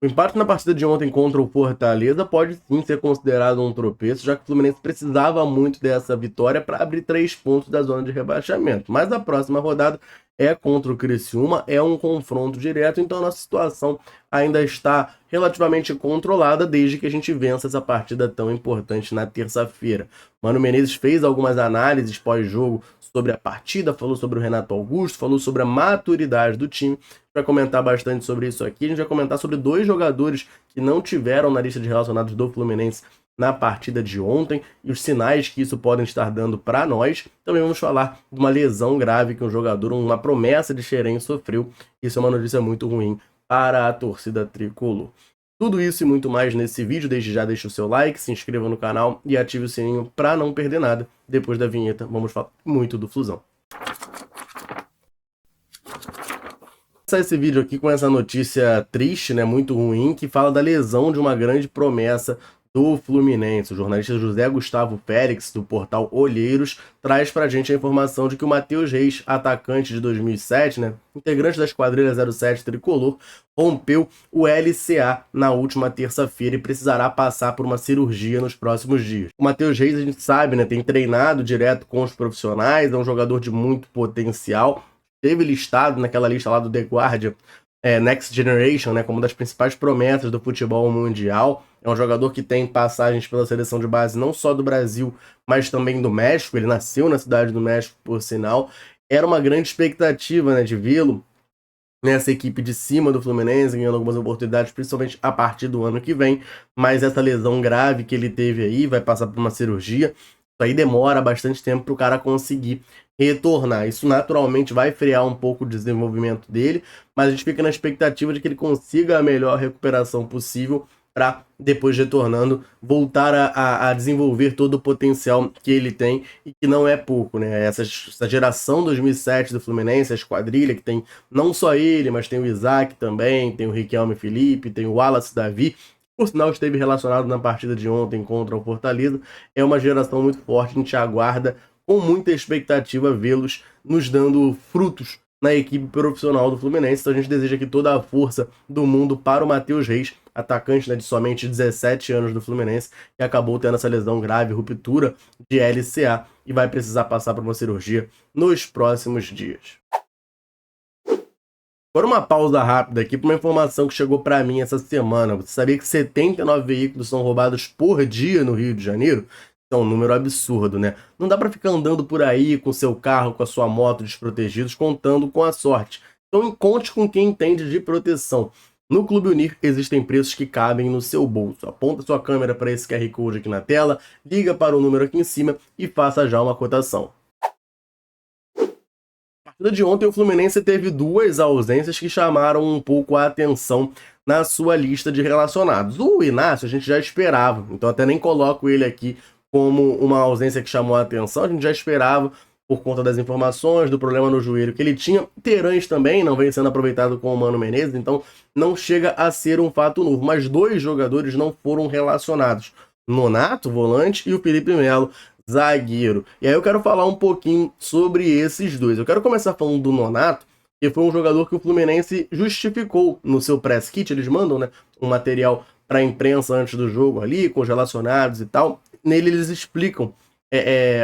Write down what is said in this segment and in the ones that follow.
O empate na partida de ontem contra o Fortaleza pode sim ser considerado um tropeço, já que o Fluminense precisava muito dessa vitória para abrir 3 pontos da zona de rebaixamento. Mas a próxima rodada é contra o Criciúma, é um confronto direto, então a nossa situação ainda está relativamente controlada desde que a gente vença essa partida tão importante na terça-feira. Mano Menezes fez algumas análises pós-jogo sobre a partida, falou sobre o Renato Augusto, falou sobre a maturidade do time. Vai comentar bastante sobre isso aqui. A gente vai comentar sobre 2 jogadores que não tiveram na lista de relacionados do Fluminense na partida de ontem e os sinais que isso podem estar dando para nós. Também vamos falar de uma lesão grave que um jogador, uma promessa de Xerém sofreu. Isso é uma notícia muito ruim para a torcida tricolor. Tudo isso e muito mais nesse vídeo. Desde já deixa o seu like, se inscreva no canal e ative o sininho para não perder nada. Depois da vinheta, vamos falar muito do Flusão. Começar esse vídeo aqui com essa notícia triste, né, muito ruim, que fala da lesão de uma grande promessa do Fluminense. O jornalista José Gustavo Félix, do portal Olheiros, traz pra gente a informação de que o Matheus Reis, atacante de 2007, né, integrante da Esquadrilha 07 Tricolor, rompeu o LCA na última terça-feira e precisará passar por uma cirurgia nos próximos dias. O Matheus Reis, a gente sabe, né, tem treinado direto com os profissionais, é um jogador de muito potencial, teve listado naquela lista lá do The Guardian, Next Generation, né, como uma das principais promessas do futebol mundial. É um jogador que tem passagens pela seleção de base não só do Brasil, mas também do México. Ele nasceu na cidade do México, por sinal. Era uma grande expectativa, né, de vê-lo nessa equipe de cima do Fluminense, ganhando algumas oportunidades, principalmente a partir do ano que vem. Mas essa lesão grave que ele teve aí, vai passar por uma cirurgia. Isso aí demora bastante tempo para o cara conseguir retornar. Isso naturalmente vai frear um pouco o desenvolvimento dele, mas a gente fica na expectativa de que ele consiga a melhor recuperação possível para, depois retornando, voltar a desenvolver todo o potencial que ele tem e que não é pouco, né? Essa geração 2007 do Fluminense, a esquadrilha, que tem não só ele, mas tem o Isaac também, tem o Riquelme Felipe, tem o Wallace Davi, por sinal esteve relacionado na partida de ontem contra o Fortaleza. É uma geração muito forte, a gente aguarda com muita expectativa vê-los nos dando frutos na equipe profissional do Fluminense. Então a gente deseja aqui toda a força do mundo para o Matheus Reis, atacante, né, de somente 17 anos do Fluminense, que acabou tendo essa lesão grave, ruptura de LCA, e vai precisar passar por uma cirurgia nos próximos dias. Agora uma pausa rápida aqui para uma informação que chegou para mim essa semana. Você sabia que 79 veículos são roubados por dia no Rio de Janeiro? É um número absurdo, né? Não dá para ficar andando por aí com seu carro, com a sua moto desprotegidos, contando com a sorte. Então conte com quem entende de proteção. No Clube Unir existem preços que cabem no seu bolso. Aponta sua câmera para esse QR Code aqui na tela, liga para o número aqui em cima e faça já uma cotação. Na partida de ontem, o Fluminense teve 2 ausências que chamaram um pouco a atenção na sua lista de relacionados. O Inácio a gente já esperava, então até nem coloco ele aqui como uma ausência que chamou a atenção. A gente já esperava por conta das informações, do problema no joelho que ele tinha. Terãs também não vem sendo aproveitado com o Mano Menezes, então não chega a ser um fato novo. Mas 2 jogadores não foram relacionados. Nonato, volante, e o Felipe Melo, zagueiro. E aí eu quero falar um pouquinho sobre esses 2. Eu quero começar falando do Nonato, que foi um jogador que o Fluminense justificou no seu press kit. Eles mandam, né, um material para a imprensa antes do jogo ali, com os relacionados e tal. Nele eles explicam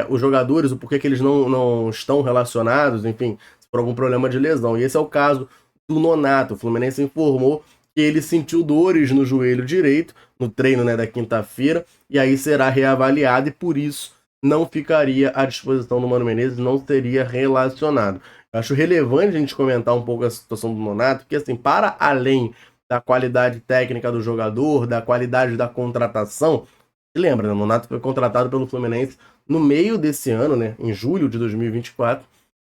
os jogadores, o porquê que eles não estão relacionados, enfim, por algum problema de lesão. E esse é o caso do Nonato. O Fluminense informou que ele sentiu dores no joelho direito, no treino, né, da quinta-feira, e aí será reavaliado e por isso não ficaria à disposição do Mano Menezes, não seria relacionado. Eu acho relevante a gente comentar um pouco a situação do Nonato, porque assim, para além da qualidade técnica do jogador, da qualidade da contratação, lembra, né? O Nonato foi contratado pelo Fluminense no meio desse ano, né, em julho de 2024,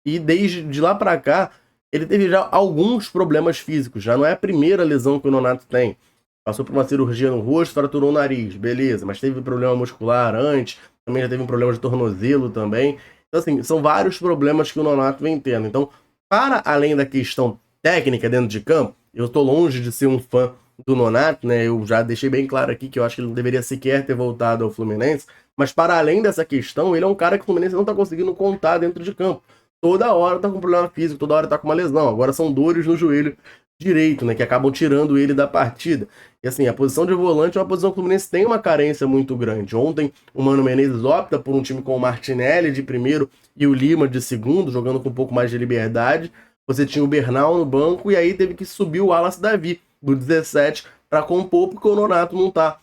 e desde de lá para cá ele teve já alguns problemas físicos. Já não é a primeira lesão que o Nonato tem. Passou por uma cirurgia no rosto, fraturou o nariz, beleza, mas teve problema muscular antes, também já teve um problema de tornozelo também. Então, assim, são vários problemas que o Nonato vem tendo. Então, para além da questão técnica dentro de campo, eu estou longe de ser um fã do Nonato, né? Eu já deixei bem claro aqui que eu acho que ele não deveria sequer ter voltado ao Fluminense, mas para além dessa questão, ele é um cara que o Fluminense não está conseguindo contar dentro de campo. Toda hora tá com problema físico, toda hora tá com uma lesão. Agora são dores no joelho direito, né, que acabam tirando ele da partida. E assim, a posição de volante é uma posição que o Fluminense tem uma carência muito grande. Ontem o Mano Menezes opta por um time com o Martinelli de primeiro e o Lima de segundo, jogando com um pouco mais de liberdade. Você tinha o Bernal no banco e aí teve que subir o Wallace Davi, do 17, para compor, porque o Nonato não tá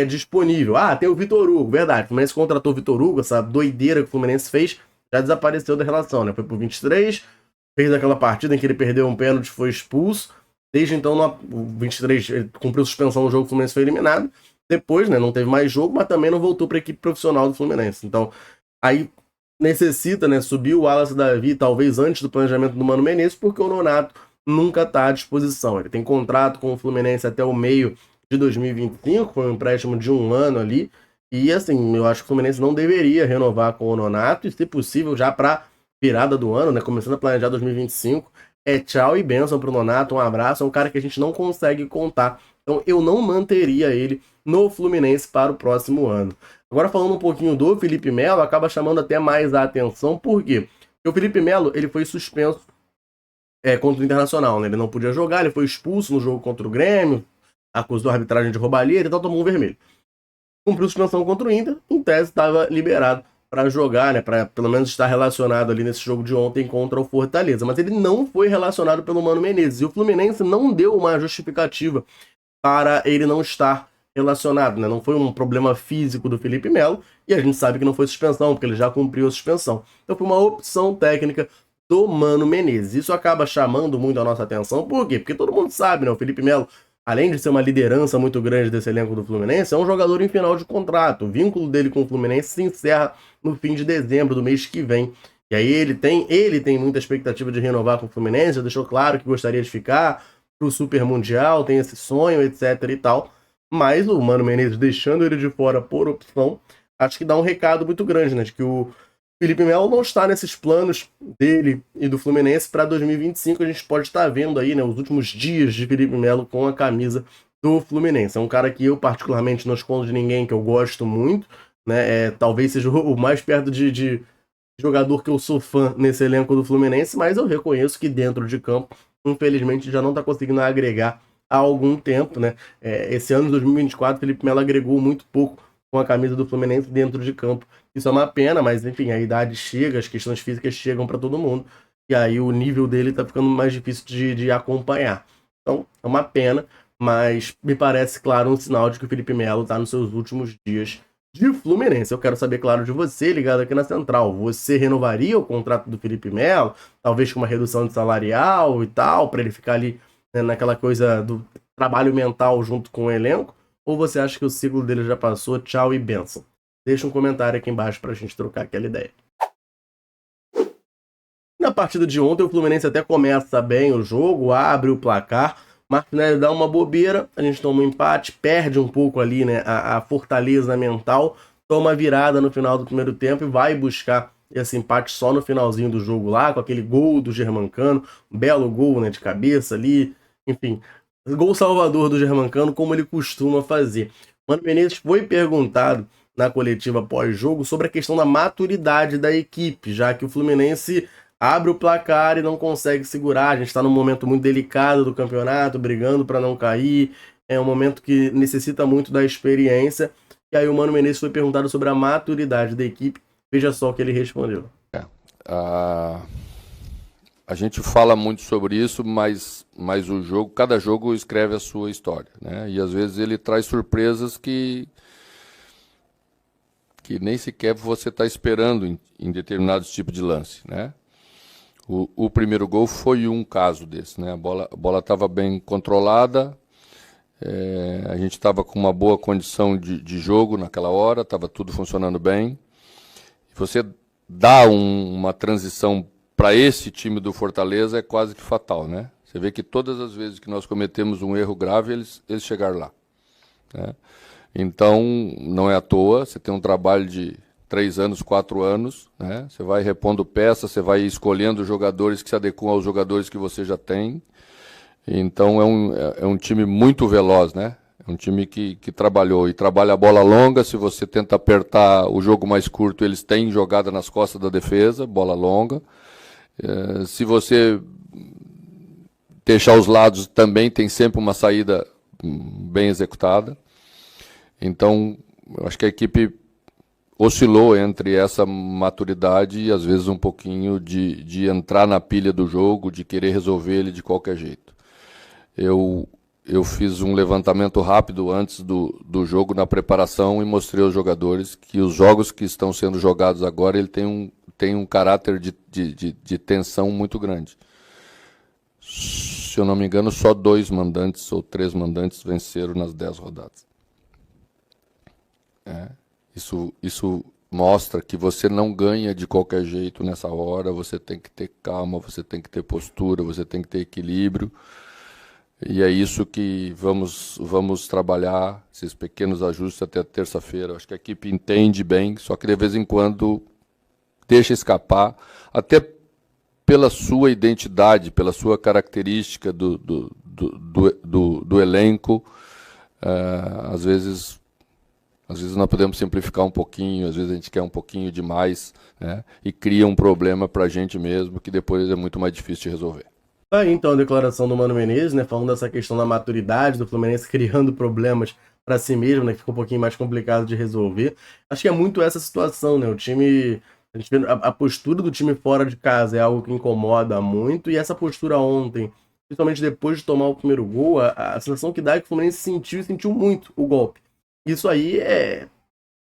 disponível. Ah, tem o Vitor Hugo, verdade. O Fluminense contratou o Vitor Hugo, essa doideira que o Fluminense fez, já desapareceu da relação, né? Foi pro 23, fez aquela partida em que ele perdeu um pênalti, foi expulso. Desde então, o 23 ele cumpriu suspensão no jogo, o Fluminense foi eliminado. Depois, né, não teve mais jogo, mas também não voltou para a equipe profissional do Fluminense. Então, aí necessita, né, subir o Wallace Davi, talvez antes do planejamento do Mano Menezes, porque o Nonato nunca está à disposição. Ele tem contrato com o Fluminense até o meio de 2025, foi um empréstimo de 1 ano ali. E assim, eu acho que o Fluminense não deveria renovar com o Nonato, e se possível, já para virada do ano, né, começando a planejar 2025, tchau e bênção pro Nonato, um abraço, é um cara que a gente não consegue contar. Então eu não manteria ele no Fluminense para o próximo ano. Agora falando um pouquinho do Felipe Melo, acaba chamando até mais a atenção, por quê? Porque o Felipe Melo, ele foi suspenso contra o Internacional, né? Ele não podia jogar, ele foi expulso no jogo contra o Grêmio, acusou a arbitragem de roubalheira e tal, tomou um vermelho. Cumpriu suspensão contra o Inter, em tese estava liberado para jogar, né, para pelo menos estar relacionado ali nesse jogo de ontem contra o Fortaleza, mas ele não foi relacionado pelo Mano Menezes, e o Fluminense não deu uma justificativa para ele não estar relacionado, né? Não foi um problema físico do Felipe Melo, e a gente sabe que não foi suspensão, porque ele já cumpriu a suspensão. Então foi uma opção técnica do Mano Menezes. Isso acaba chamando muito a nossa atenção, por quê? Porque todo mundo sabe, né, o Felipe Melo, além de ser uma liderança muito grande desse elenco do Fluminense, é um jogador em final de contrato. O vínculo dele com o Fluminense se encerra no fim de dezembro do mês que vem. E aí ele tem muita expectativa de renovar com o Fluminense, já deixou claro que gostaria de ficar pro Super Mundial, tem esse sonho, etc e tal. Mas o Mano Menezes deixando ele de fora por opção, acho que dá um recado muito grande, né? De que o Felipe Melo não está nesses planos dele e do Fluminense para 2025. A gente pode estar vendo aí, né, os últimos dias de Felipe Melo com a camisa do Fluminense. É um cara que eu particularmente não escondo de ninguém, que eu gosto muito, né? Talvez seja o mais perto de jogador que eu sou fã nesse elenco do Fluminense, mas eu reconheço que dentro de campo, infelizmente, já não está conseguindo agregar há algum tempo, né? Esse ano de 2024, Felipe Melo agregou muito pouco com a camisa do Fluminense dentro de campo. Isso é uma pena, mas enfim, a idade chega, as questões físicas chegam para todo mundo, e aí o nível dele tá ficando mais difícil de acompanhar. Então, é uma pena, mas me parece, claro, um sinal de que o Felipe Melo tá nos seus últimos dias de Fluminense. Eu quero saber, claro, de você, ligado aqui na Central. Você renovaria o contrato do Felipe Melo, talvez com uma redução de salarial e tal, para ele ficar ali, né, naquela coisa do trabalho mental junto com o elenco? Ou você acha que o ciclo dele já passou? Tchau e benção. Deixa um comentário aqui embaixo pra gente trocar aquela ideia. Na partida de ontem, o Fluminense até começa bem o jogo, abre o placar, Martinelli dá uma bobeira, a gente toma um empate, perde um pouco ali, né, a fortaleza mental, toma virada no final do primeiro tempo e vai buscar esse empate só no finalzinho do jogo lá, com aquele gol do Germancano, um belo gol, né, de cabeça ali, enfim, gol salvador do Germancano, como ele costuma fazer. Mano Menezes foi perguntado na coletiva pós-jogo sobre a questão da maturidade da equipe, já que o Fluminense abre o placar e não consegue segurar. A gente está num momento muito delicado do campeonato, brigando para não cair. É um momento que necessita muito da experiência. E aí o Mano Menezes foi perguntado sobre a maturidade da equipe. Veja só o que ele respondeu. A gente fala muito sobre isso, mas o jogo, cada jogo escreve a sua história, né? E às vezes ele traz surpresas que nem sequer você está esperando em determinados tipos de lance, né? O primeiro gol foi um caso desse, né? A bola estava bem controlada, a gente estava com uma boa condição de jogo naquela hora, estava tudo funcionando bem. Você dá uma transição para esse time do Fortaleza é quase que fatal, né? Você vê que todas as vezes que nós cometemos um erro grave, eles chegaram lá, né? Então, não é à toa, você tem um trabalho de 3 anos, 4 anos, né? Você vai repondo peças, você vai escolhendo jogadores que se adequam aos jogadores que você já tem. Então, é um time muito veloz, né? É um time que trabalhou e trabalha a bola longa. Se você tenta apertar o jogo mais curto, eles têm jogada nas costas da defesa, bola longa. Se você deixar os lados também tem sempre uma saída bem executada. Então, eu acho que a equipe oscilou entre essa maturidade e às vezes um pouquinho de entrar na pilha do jogo, de querer resolver ele de qualquer jeito. Eu fiz um levantamento rápido antes do jogo na preparação e mostrei aos jogadores que os jogos que estão sendo jogados agora ele tem um caráter de tensão muito grande. Se eu não me engano, só 2 mandantes ou 3 mandantes venceram nas 10 rodadas. Isso mostra que você não ganha de qualquer jeito nessa hora, você tem que ter calma, você tem que ter postura, você tem que ter equilíbrio. E é isso que vamos trabalhar, esses pequenos ajustes até terça-feira. Acho que a equipe entende bem, só que de vez em quando deixa escapar, até pela sua identidade, pela sua característica do elenco. Às vezes nós podemos simplificar um pouquinho, às vezes a gente quer um pouquinho demais, né? E cria um problema para a gente mesmo, que depois é muito mais difícil de resolver. Aí, então, a declaração do Mano Menezes, né, falando dessa questão da maturidade do Fluminense, criando problemas para si mesmo, né, que fica um pouquinho mais complicado de resolver. Acho que é muito essa situação, né, o time, a gente vê a postura do time fora de casa é algo que incomoda muito, e essa postura ontem, principalmente depois de tomar o primeiro gol, a sensação que dá é que o Fluminense sentiu muito o golpe. Isso aí é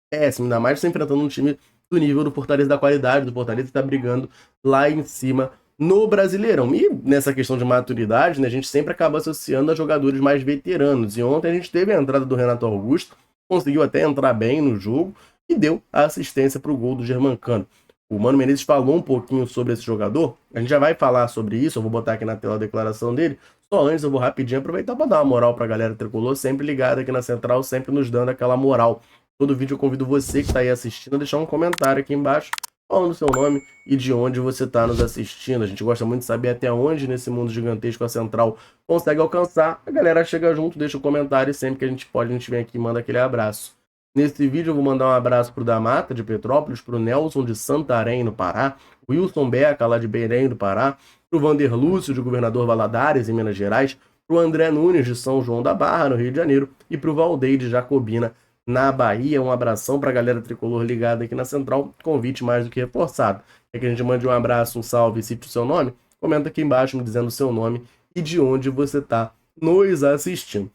péssimo, ainda mais você enfrentando um time do nível do Fortaleza, da qualidade do Fortaleza, que está brigando lá em cima no Brasileirão. E nessa questão de maturidade, né, a gente sempre acaba associando a jogadores mais veteranos. E ontem a gente teve a entrada do Renato Augusto, conseguiu até entrar bem no jogo e deu a assistência para o gol do Germancano. O Mano Menezes falou um pouquinho sobre esse jogador, a gente já vai falar sobre isso, eu vou botar aqui na tela a declaração dele. Só antes eu vou rapidinho aproveitar para dar uma moral para a galera tricolor, sempre ligada aqui na Central, sempre nos dando aquela moral. Todo vídeo eu convido você que está aí assistindo a deixar um comentário aqui embaixo, falando o seu nome e de onde você está nos assistindo. A gente gosta muito de saber até onde nesse mundo gigantesco a Central consegue alcançar. A galera chega junto, deixa o comentário e sempre que a gente pode, a gente vem aqui e manda aquele abraço. Nesse vídeo eu vou mandar um abraço pro da Mata, de Petrópolis, pro Nelson de Santarém, no Pará, Wilson Beca, lá de Belém, do Pará, pro Vander Lúcio, de Governador Valadares, em Minas Gerais, pro André Nunes, de São João da Barra, no Rio de Janeiro, e pro Valdeir de Jacobina, na Bahia. Um abração pra galera tricolor ligada aqui na Central, convite mais do que reforçado. Quer que a gente mande um abraço, um salve e cite o seu nome? Comenta aqui embaixo me dizendo o seu nome e de onde você tá nos assistindo.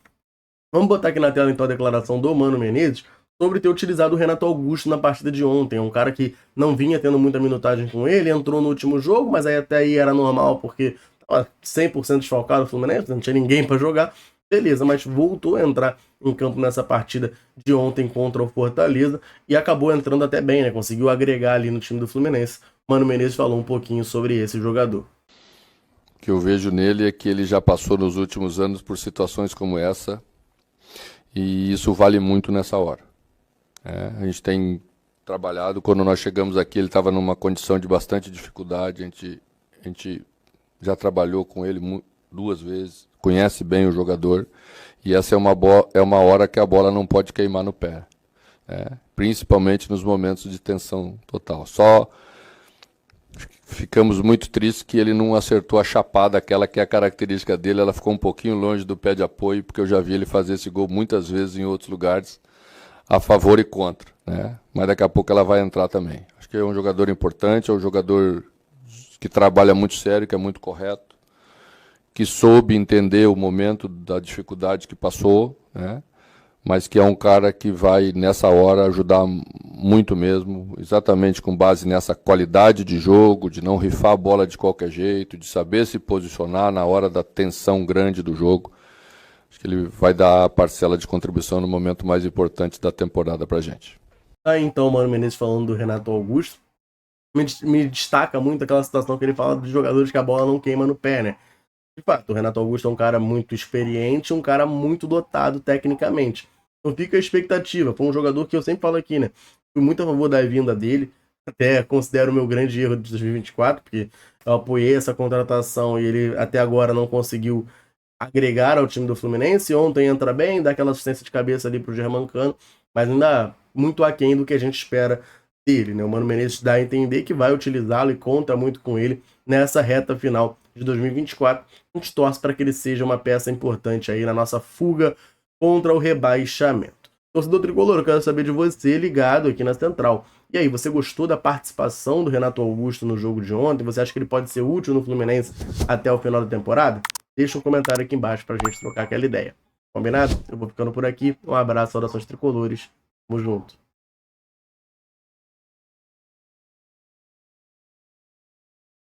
Vamos botar aqui na tela então a declaração do Mano Menezes sobre ter utilizado o Renato Augusto na partida de ontem. É um cara que não vinha tendo muita minutagem com ele, entrou no último jogo, mas aí até aí era normal, porque estava 100% desfalcado o Fluminense, não tinha ninguém para jogar. Beleza, mas voltou a entrar em campo nessa partida de ontem contra o Fortaleza e acabou entrando até bem, né? Conseguiu agregar ali no time do Fluminense. Mano Menezes falou um pouquinho sobre esse jogador. O que eu vejo nele é que ele já passou nos últimos anos por situações como essa, e isso vale muito nessa hora. A gente tem trabalhado, quando nós chegamos aqui ele estava numa condição de bastante dificuldade, a gente já trabalhou com ele 2 vezes, conhece bem o jogador, e essa é uma hora que a bola não pode queimar no pé, principalmente nos momentos de tensão total. Só ficamos muito tristes que ele não acertou a chapada, aquela que é a característica dele, ela ficou um pouquinho longe do pé de apoio, porque eu já vi ele fazer esse gol muitas vezes em outros lugares, a favor e contra, né? Mas daqui a pouco ela vai entrar também. Acho que é um jogador importante, é um jogador que trabalha muito sério, que é muito correto, que soube entender o momento da dificuldade que passou, né? Mas que é um cara que vai, nessa hora, ajudar muito mesmo, exatamente com base nessa qualidade de jogo, de não rifar a bola de qualquer jeito, de saber se posicionar na hora da tensão grande do jogo. Acho que ele vai dar a parcela de contribuição no momento mais importante da temporada pra gente. Então, Mano Menezes falando do Renato Augusto, me destaca muito aquela situação que ele fala dos jogadores que a bola não queima no pé, né? De fato, o Renato Augusto é um cara muito experiente, um cara muito dotado tecnicamente. Então fica a expectativa. Foi um jogador que eu sempre falo aqui, né? Fui muito a favor da vinda dele, até considero o meu grande erro de 2024, porque eu apoiei essa contratação e ele até agora não conseguiu agregar ao time do Fluminense. Ontem entra bem, dá aquela assistência de cabeça ali pro Germancano, mas ainda muito aquém do que a gente espera dele, né? O Mano Menezes dá a entender que vai utilizá-lo e conta muito com ele nessa reta final de 2024. A gente torce para que ele seja uma peça importante aí na nossa fuga contra o rebaixamento. Torcedor tricolor, eu quero saber de você ligado aqui na Central. E aí, você gostou da participação do Renato Augusto no jogo de ontem? Você acha que ele pode ser útil no Fluminense até o final da temporada? Deixa um comentário aqui embaixo pra gente trocar aquela ideia. Combinado? Eu vou ficando por aqui. Um abraço, saudações tricolores. Tamo junto.